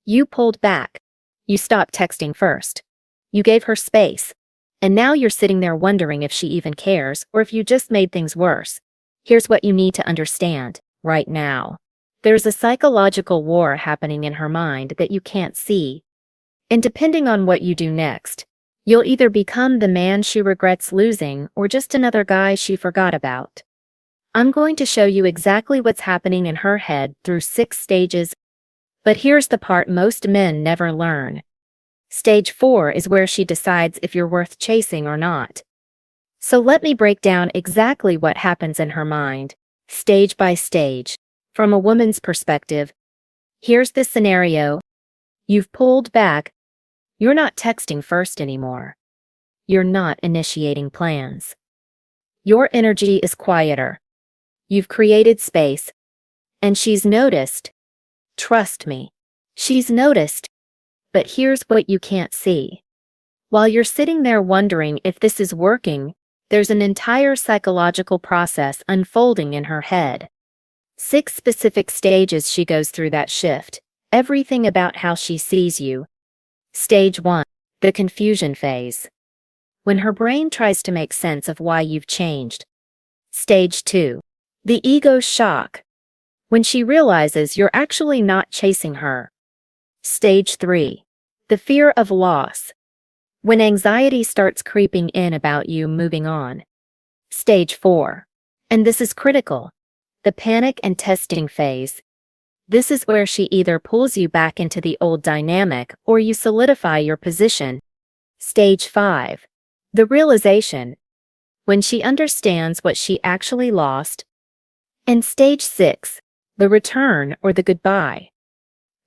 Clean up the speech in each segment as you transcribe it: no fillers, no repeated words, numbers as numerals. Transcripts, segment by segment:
You pulled back. You stopped texting first. You gave her space. And now you're sitting there wondering if she even cares or if you just made things worse. Here's what you need to understand right now. There's a psychological war happening in her mind that you can't see. And depending on what you do next, you'll either become the man she regrets losing or just another guy she forgot about. I'm going to show you exactly what's happening in her head through 6 stages. But here's the part most men never learn. Stage 4 is where she decides if you're worth chasing or not. So let me break down exactly what happens in her mind, stage by stage, from a woman's perspective. Here's the scenario. You've pulled back. You're not texting first anymore. You're not initiating plans. Your energy is quieter. You've created space. And she's noticed. Trust me, she's noticed. But here's what you can't see. While you're sitting there wondering if this is working, there's an entire psychological process unfolding in her head. 6 specific stages she goes through that shift, everything about how she sees you. Stage 1, the confusion phase. When her brain tries to make sense of why you've changed. Stage 2, the ego shock. When she realizes you're actually not chasing her. Stage 3, the fear of loss. When anxiety starts creeping in about you moving on. Stage 4, and this is critical, the panic and testing phase. This is where she either pulls you back into the old dynamic or you solidify your position. Stage 5, the realization. When she understands what she actually lost. And stage 6, the return or the goodbye.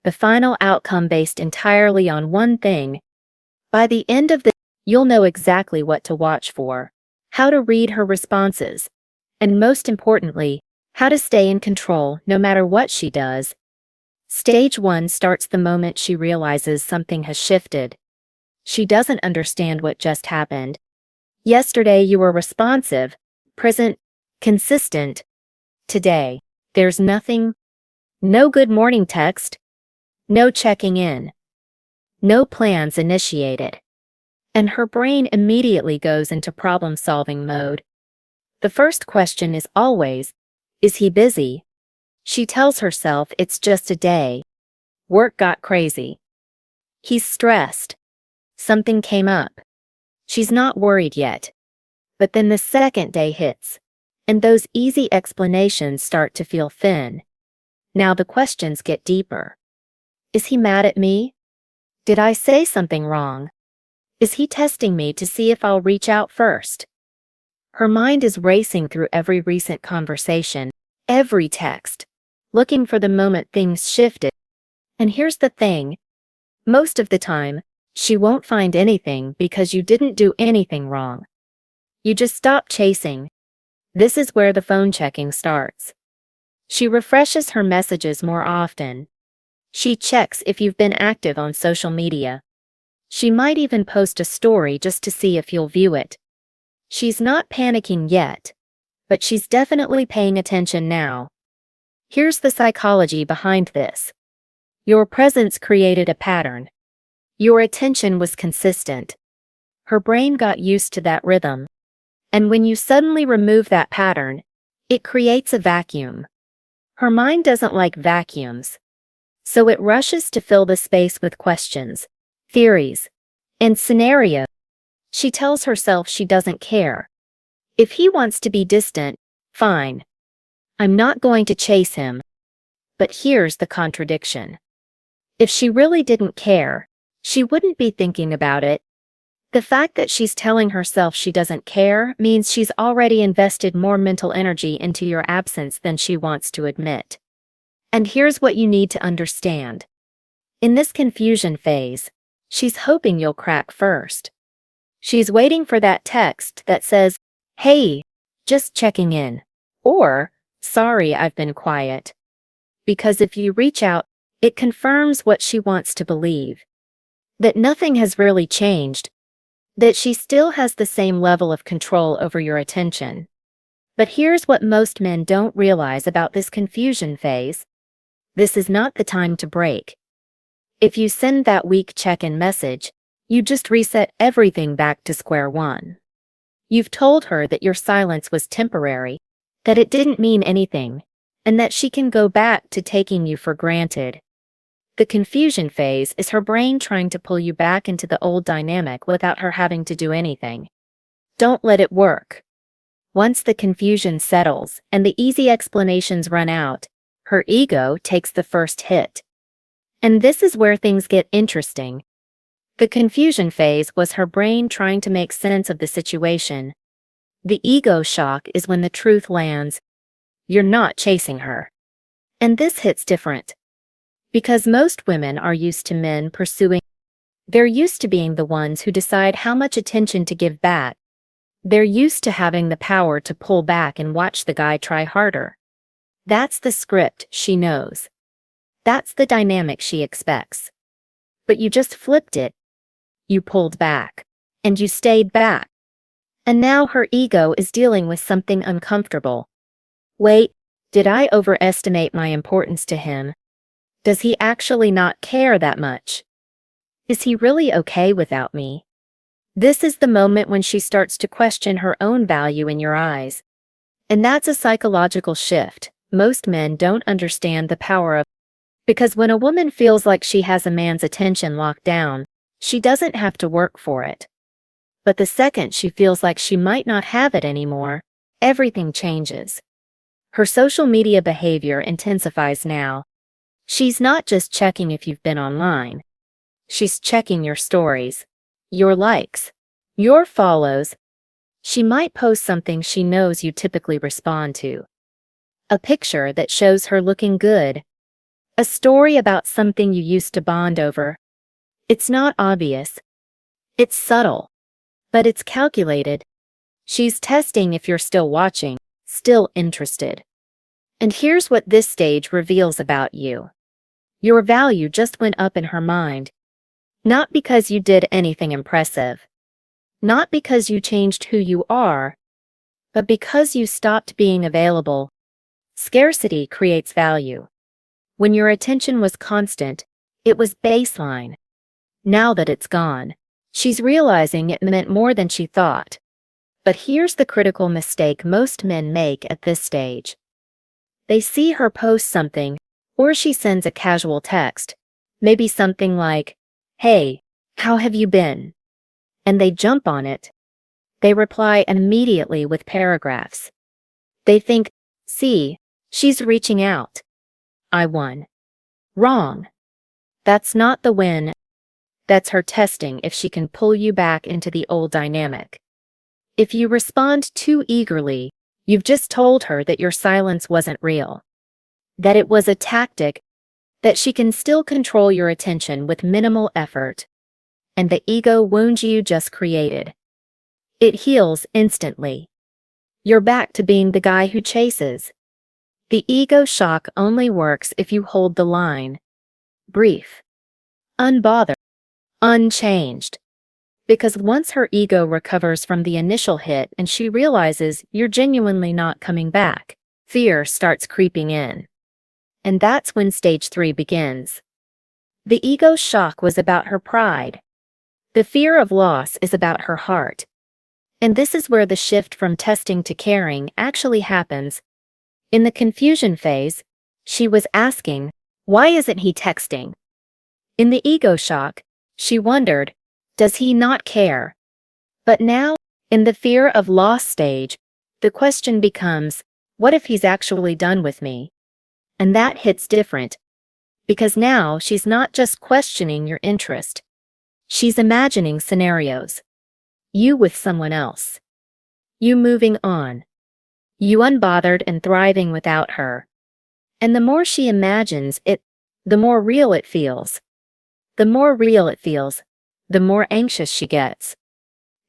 The final outcome based entirely on one thing. By the end of you'll know exactly what to watch for, how to read her responses, and most importantly, how to stay in control no matter what she does. Stage 1 starts the moment she realizes something has shifted. She doesn't understand what just happened. Yesterday you were responsive, present, consistent. Today, there's nothing. No good morning text. No checking in. No plans initiated. And her brain immediately goes into problem-solving mode. The first question is always, is he busy? She tells herself it's just a day. Work got crazy. He's stressed. Something came up. She's not worried yet. But then the second day hits, and those easy explanations start to feel thin. Now the questions get deeper. Is he mad at me? Did I say something wrong? Is he testing me to see if I'll reach out first? Her mind is racing through every recent conversation, every text, looking for the moment things shifted. And here's the thing. Most of the time, she won't find anything because you didn't do anything wrong. You just stopped chasing. This is where the phone checking starts. She refreshes her messages more often. She checks if you've been active on social media. She might even post a story just to see if you'll view it. She's not panicking yet, but she's definitely paying attention now. Here's the psychology behind this. Your presence created a pattern. Your attention was consistent. Her brain got used to that rhythm. And when you suddenly remove that pattern, it creates a vacuum. Her mind doesn't like vacuums. So it rushes to fill the space with questions, theories, and scenarios. She tells herself she doesn't care. If he wants to be distant, fine. I'm not going to chase him. But here's the contradiction. If she really didn't care, she wouldn't be thinking about it. The fact that she's telling herself she doesn't care means she's already invested more mental energy into your absence than she wants to admit. And here's what you need to understand. In this confusion phase, she's hoping you'll crack first. She's waiting for that text that says, "Hey, just checking in," or "Sorry, I've been quiet." Because if you reach out, it confirms what she wants to believe. That nothing has really changed. That she still has the same level of control over your attention. But here's what most men don't realize about this confusion phase. This is not the time to break. If you send that weak check-in message, you just reset everything back to square one. You've told her that your silence was temporary, that it didn't mean anything, and that she can go back to taking you for granted. The confusion phase is her brain trying to pull you back into the old dynamic without her having to do anything. Don't let it work. Once the confusion settles and the easy explanations run out, her ego takes the first hit. And this is where things get interesting. The confusion phase was her brain trying to make sense of the situation. The ego shock is when the truth lands. You're not chasing her. And this hits different. Because most women are used to men pursuing. They're used to being the ones who decide how much attention to give back. They're used to having the power to pull back and watch the guy try harder. That's the script she knows. That's the dynamic she expects. But you just flipped it. You pulled back. And you stayed back. And now her ego is dealing with something uncomfortable. Wait, did I overestimate my importance to him? Does he actually not care that much? Is he really okay without me? This is the moment when she starts to question her own value in your eyes. And that's a psychological shift most men don't understand the power of. Because when a woman feels like she has a man's attention locked down, she doesn't have to work for it. But the second she feels like she might not have it anymore, everything changes. Her social media behavior intensifies now. She's not just checking if you've been online. She's checking your stories, your likes, your follows. She might post something she knows you typically respond to. A picture that shows her looking good. A story about something you used to bond over. It's not obvious. It's subtle. But it's calculated. She's testing if you're still watching, still interested. And here's what this stage reveals about you. Your value just went up in her mind. Not because you did anything impressive. Not because you changed who you are. But because you stopped being available. Scarcity creates value. When your attention was constant, it was baseline. Now that it's gone, she's realizing it meant more than she thought. But here's the critical mistake most men make at this stage. They see her post something, or she sends a casual text, maybe something like, "Hey, how have you been?" And they jump on it. They reply immediately with paragraphs. They think, "See, she's reaching out. I won." Wrong. That's not the win. That's her testing if she can pull you back into the old dynamic. If you respond too eagerly, you've just told her that your silence wasn't real. That it was a tactic, that she can still control your attention with minimal effort. And the ego wound you just created. It heals instantly. You're back to being the guy who chases. The ego shock only works if you hold the line. Brief. Unbothered. Unchanged. Because once her ego recovers from the initial hit and she realizes you're genuinely not coming back, fear starts creeping in. And that's when stage 3 begins. The ego shock was about her pride. The fear of loss is about her heart. And this is where the shift from testing to caring actually happens. In the confusion phase, she was asking, why isn't he texting? In the ego shock, she wondered, does he not care? But now, in the fear of loss stage, the question becomes, what if he's actually done with me? And that hits different. Because now she's not just questioning your interest. She's imagining scenarios. You with someone else. You moving on. You unbothered and thriving without her. And the more she imagines it, the more real it feels. The more real it feels, the more anxious she gets.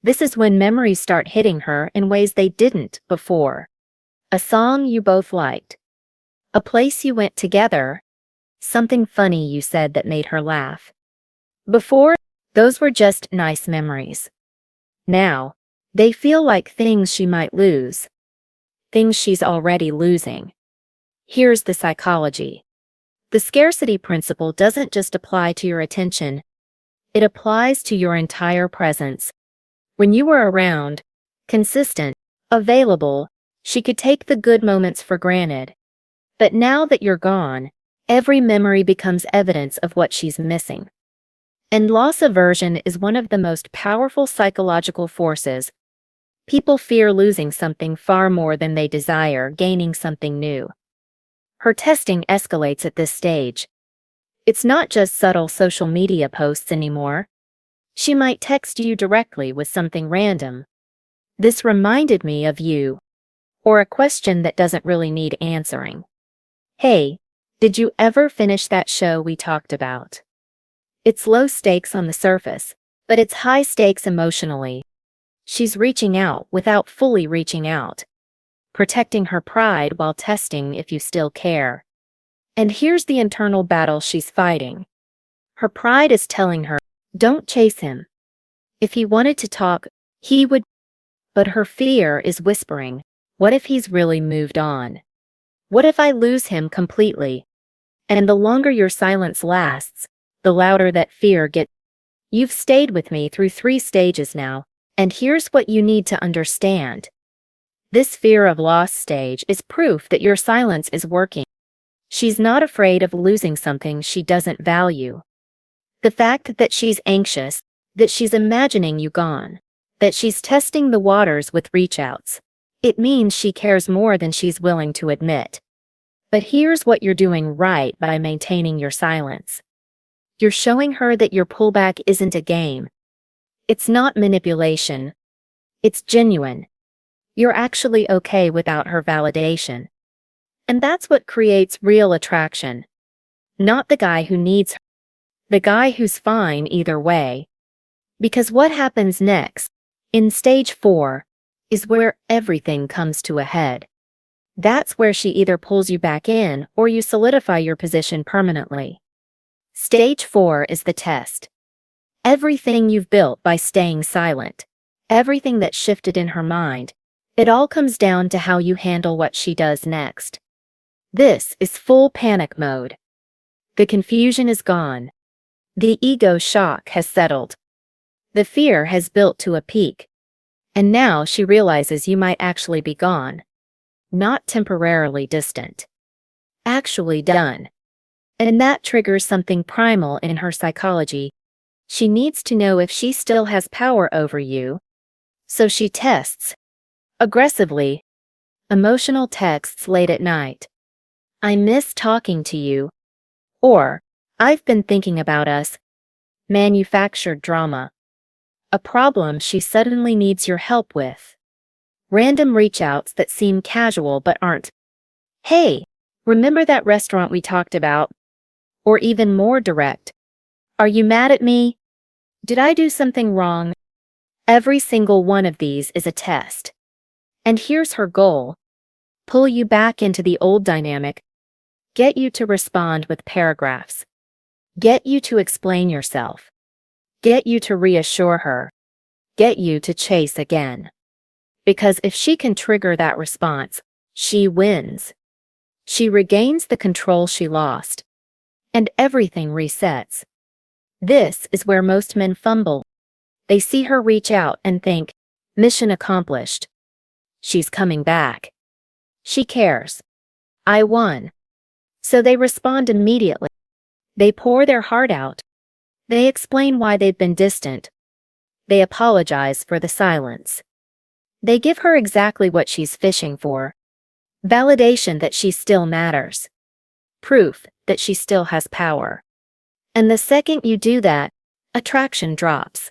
This is when memories start hitting her in ways they didn't before. A song you both liked. A place you went together. Something funny you said that made her laugh. Before, those were just nice memories. Now, they feel like things she might lose. Things she's already losing. Here's the psychology. The scarcity principle doesn't just apply to your attention, it applies to your entire presence. When you were around, consistent, available, she could take the good moments for granted. But now that you're gone, every memory becomes evidence of what she's missing. And loss aversion is one of the most powerful psychological forces. People fear losing something far more than they desire gaining something new. Her testing escalates at this stage. It's not just subtle social media posts anymore. She might text you directly with something random. "This reminded me of you," or a question that doesn't really need answering. "Hey, did you ever finish that show we talked about?" It's low stakes on the surface, but it's high stakes emotionally. She's reaching out without fully reaching out, protecting her pride while testing if you still care. And here's the internal battle she's fighting. Her pride is telling her, don't chase him. If he wanted to talk, he would. But her fear is whispering, what if he's really moved on? What if I lose him completely? And the longer your silence lasts, the louder that fear gets. You've stayed with me through 3 stages now, and here's what you need to understand. This fear of loss stage is proof that your silence is working. She's not afraid of losing something she doesn't value. The fact that she's anxious, that she's imagining you gone, that she's testing the waters with reach-outs, it means she cares more than she's willing to admit. But here's what you're doing right by maintaining your silence. You're showing her that your pullback isn't a game. It's not manipulation. It's genuine. You're actually okay without her validation. And that's what creates real attraction. Not the guy who needs her, the guy who's fine either way. Because what happens next, in stage 4, is where everything comes to a head. That's where she either pulls you back in or you solidify your position permanently. Stage 4 is the test. Everything you've built by staying silent, everything that shifted in her mind, it all comes down to how you handle what she does next. This is full panic mode. The confusion is gone. The ego shock has settled. The fear has built to a peak. And now she realizes you might actually be gone. Not temporarily distant. Actually done. And that triggers something primal in her psychology. She needs to know if she still has power over you. So she tests. Aggressively. Emotional texts late at night. "I miss talking to you." Or, "I've been thinking about us." Manufactured drama. A problem she suddenly needs your help with. Random reach-outs that seem casual but aren't. "Hey, remember that restaurant we talked about?" Or even more direct. "Are you mad at me? Did I do something wrong?" Every single one of these is a test. And here's her goal. Pull you back into the old dynamic. Get you to respond with paragraphs. Get you to explain yourself. Get you to reassure her. Get you to chase again. Because if she can trigger that response, she wins. She regains the control she lost. And everything resets. This is where most men fumble. They see her reach out and think, mission accomplished. She's coming back. She cares. I won. So they respond immediately. They pour their heart out. They explain why they've been distant. They apologize for the silence. They give her exactly what she's fishing for. Validation that she still matters. Proof that she still has power. And the second you do that, attraction drops.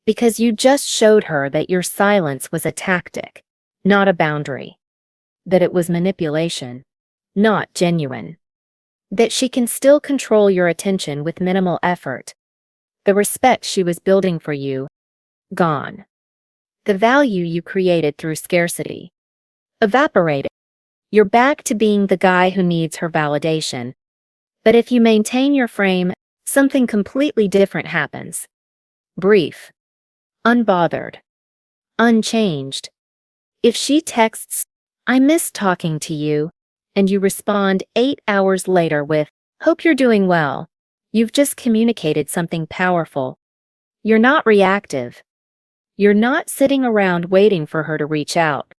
Because you just showed her that your silence was a tactic, not a boundary. That it was manipulation, not genuine. That she can still control your attention with minimal effort. The respect she was building for you, gone. The value you created through scarcity, evaporated. You're back to being the guy who needs her validation. But if you maintain your frame, something completely different happens. Brief. Unbothered. Unchanged. If she texts, "I miss talking to you," and you respond 8 hours later with, Hope you're doing well. You've just communicated something powerful. You're not reactive. You're not sitting around waiting for her to reach out.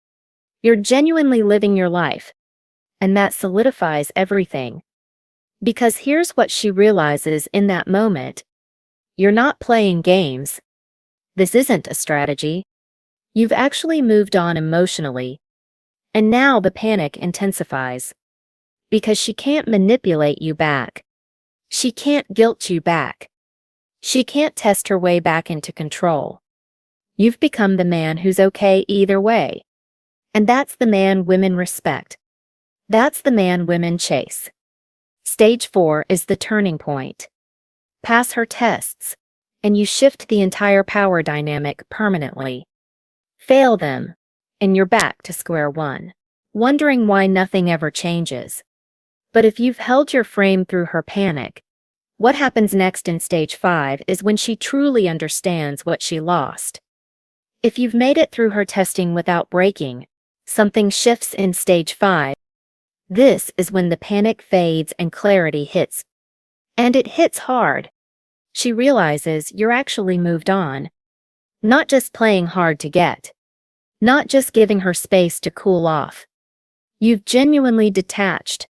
You're genuinely living your life. And that solidifies everything. Because here's what she realizes in that moment. You're not playing games. This isn't a strategy. You've actually moved on emotionally. And now the panic intensifies. Because she can't manipulate you back. She can't guilt you back. She can't test her way back into control. You've become the man who's okay either way. And that's the man women respect. That's the man women chase. Stage 4 is the turning point. Pass her tests, and you shift the entire power dynamic permanently. Fail them, and you're back to square one, wondering why nothing ever changes. But if you've held your frame through her panic, what happens next in stage 5 is when she truly understands what she lost. If you've made it through her testing without breaking, something shifts in stage 5. This is when the panic fades and clarity hits. And it hits hard. She realizes you're actually moved on. Not just playing hard to get. Not just giving her space to cool off. You've genuinely detached.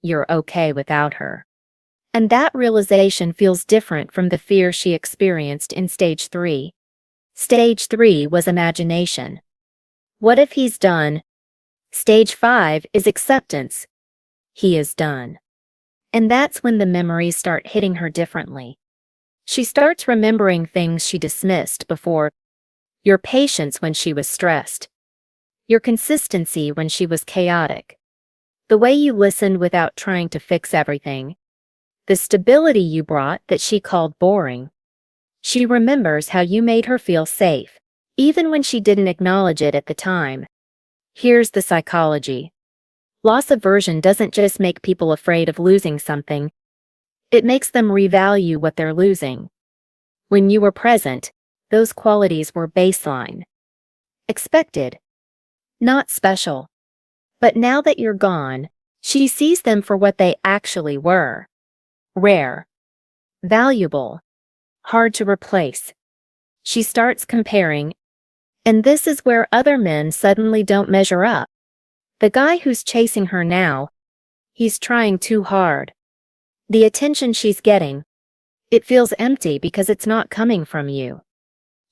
You're okay without her. And that realization feels different from the fear she experienced in stage 3. Stage 3 was imagination. What if he's done? Stage 5 is acceptance. He is done. And that's when the memories start hitting her differently. She starts remembering things she dismissed before. Your patience when she was stressed. Your consistency when she was chaotic. The way you listened without trying to fix everything. The stability you brought that she called boring. She remembers how you made her feel safe, even when she didn't acknowledge it at the time. Here's the psychology. Loss aversion doesn't just make people afraid of losing something. It makes them revalue what they're losing. When you were present, those qualities were baseline. Expected. Not special. But now that you're gone, she sees them for what they actually were. Rare. Valuable. Hard to replace. She starts comparing. And this is where other men suddenly don't measure up. The guy who's chasing her now, he's trying too hard. The attention she's getting, it feels empty because it's not coming from you.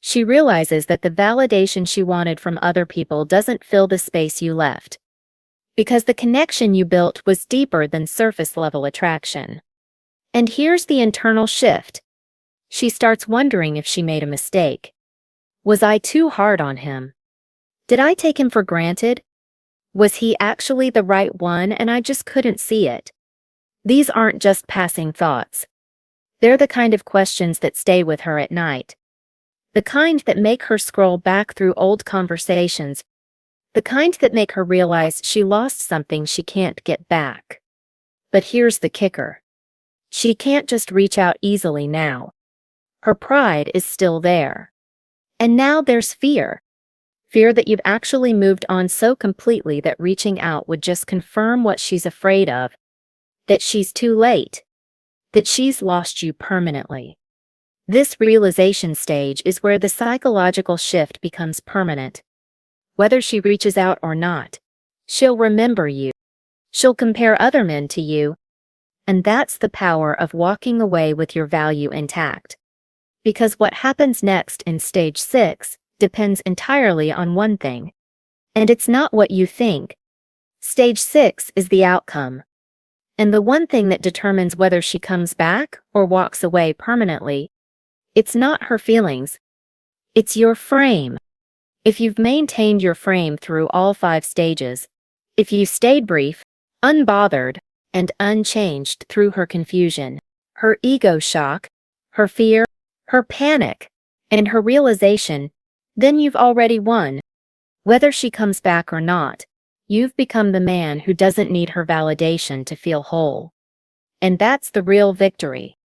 She realizes that the validation she wanted from other people doesn't fill the space you left. Because the connection you built was deeper than surface-level attraction. And here's the internal shift. She starts wondering if she made a mistake. Was I too hard on him? Did I take him for granted? Was he actually the right one and I just couldn't see it? These aren't just passing thoughts. They're the kind of questions that stay with her at night. The kind that make her scroll back through old conversations. The kind that make her realize she lost something she can't get back. But here's the kicker. She can't just reach out easily now. Her pride is still there. And now there's fear. Fear that you've actually moved on so completely that reaching out would just confirm what she's afraid of. That she's too late. That she's lost you permanently. This realization stage is where the psychological shift becomes permanent. Whether she reaches out or not, she'll remember you. She'll compare other men to you. And that's the power of walking away with your value intact. Because what happens next in stage 6 depends entirely on one thing. And it's not what you think. Stage 6 is the outcome. And the one thing that determines whether she comes back or walks away permanently, it's not her feelings. It's your frame. If you've maintained your frame through all 5 stages, if you stayed brief, unbothered, and unchanged through her confusion, her ego shock, her fear, her panic, and her realization, then you've already won. Whether she comes back or not, you've become the man who doesn't need her validation to feel whole. And that's the real victory.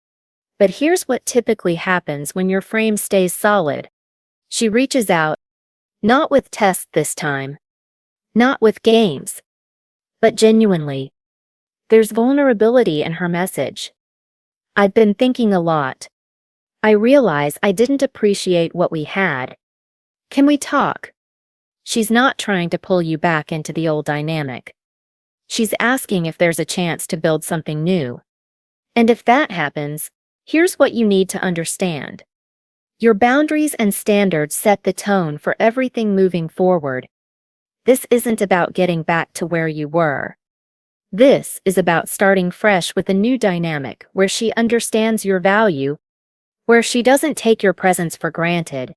But here's what typically happens when your frame stays solid. She reaches out, not with tests this time, not with games, but genuinely. There's vulnerability in her message. I've been thinking a lot. I realize I didn't appreciate what we had. Can we talk? She's not trying to pull you back into the old dynamic. She's asking if there's a chance to build something new. And if that happens, here's what you need to understand. Your boundaries and standards set the tone for everything moving forward. This isn't about getting back to where you were. This is about starting fresh with a new dynamic where she understands your value, where she doesn't take your presence for granted,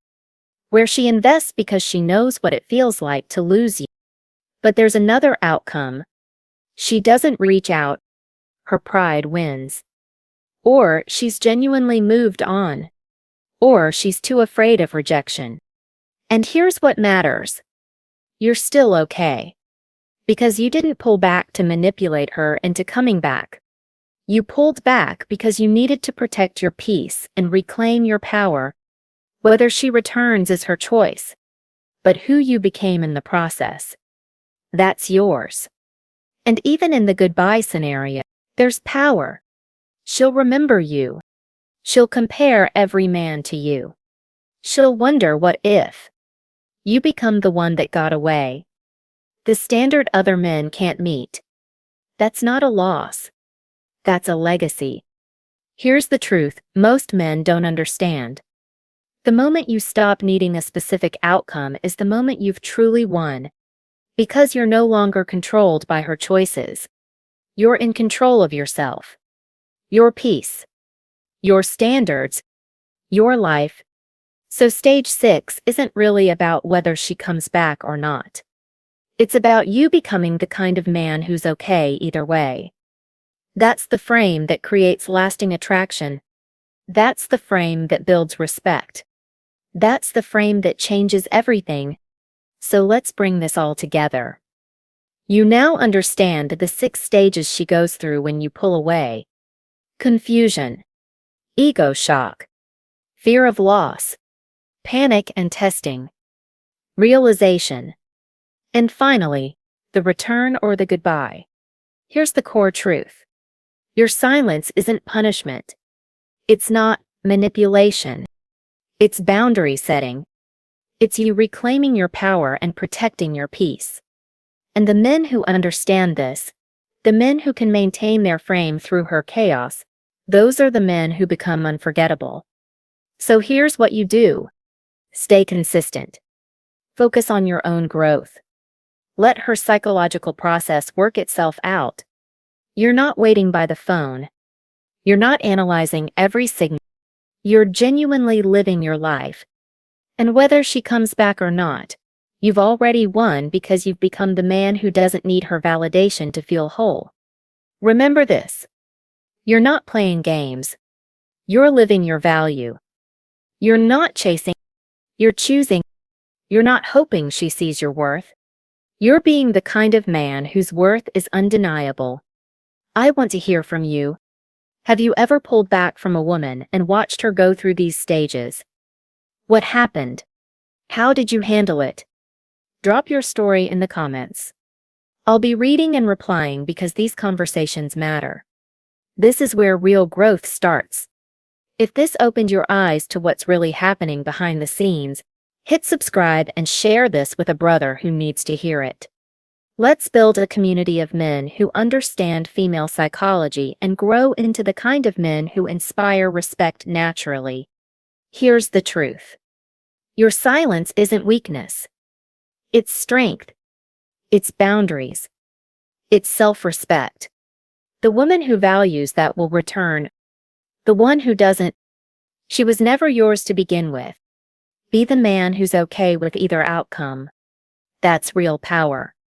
where she invests because she knows what it feels like to lose you. But there's another outcome. She doesn't reach out. Her pride wins. Or she's genuinely moved on. Or she's too afraid of rejection. And here's what matters. You're still okay. Because you didn't pull back to manipulate her into coming back. You pulled back because you needed to protect your peace and reclaim your power. Whether she returns is her choice. But who you became in the process, that's yours. And even in the goodbye scenario, there's power. She'll remember you. She'll compare every man to you. She'll wonder what if you become the one that got away. The standard other men can't meet. That's not a loss. That's a legacy. Here's the truth most men don't understand. The moment you stop needing a specific outcome is the moment you've truly won. Because you're no longer controlled by her choices. You're in control of yourself. Your peace. Your standards. Your life. So stage 6 isn't really about whether she comes back or not. It's about you becoming the kind of man who's okay either way. That's the frame that creates lasting attraction. That's the frame that builds respect. That's the frame that changes everything. So let's bring this all together. You now understand the 6 stages she goes through when you pull away. Confusion. Ego shock. Fear of loss. Panic and testing. Realization. And finally, the return or the goodbye. Here's the core truth. Your silence isn't punishment. It's not manipulation. It's boundary setting. It's you reclaiming your power and protecting your peace. And the men who understand this, the men who can maintain their frame through her chaos, those are the men who become unforgettable. So here's what you do. Stay consistent. Focus on your own growth. Let her psychological process work itself out. You're not waiting by the phone. You're not analyzing every signal. You're genuinely living your life. And whether she comes back or not, you've already won because you've become the man who doesn't need her validation to feel whole. Remember this. You're not playing games. You're living your value. You're not chasing. You're choosing. You're not hoping she sees your worth. You're being the kind of man whose worth is undeniable. I want to hear from you. Have you ever pulled back from a woman and watched her go through these stages? What happened? How did you handle it? Drop your story in the comments. I'll be reading and replying because these conversations matter. This is where real growth starts. If this opened your eyes to what's really happening behind the scenes, hit subscribe and share this with a brother who needs to hear it. Let's build a community of men who understand female psychology and grow into the kind of men who inspire respect naturally. Here's the truth. Your silence isn't weakness. It's strength. It's boundaries. It's self-respect. The woman who values that will return. The one who doesn't, she was never yours to begin with. Be the man who's okay with either outcome. That's real power.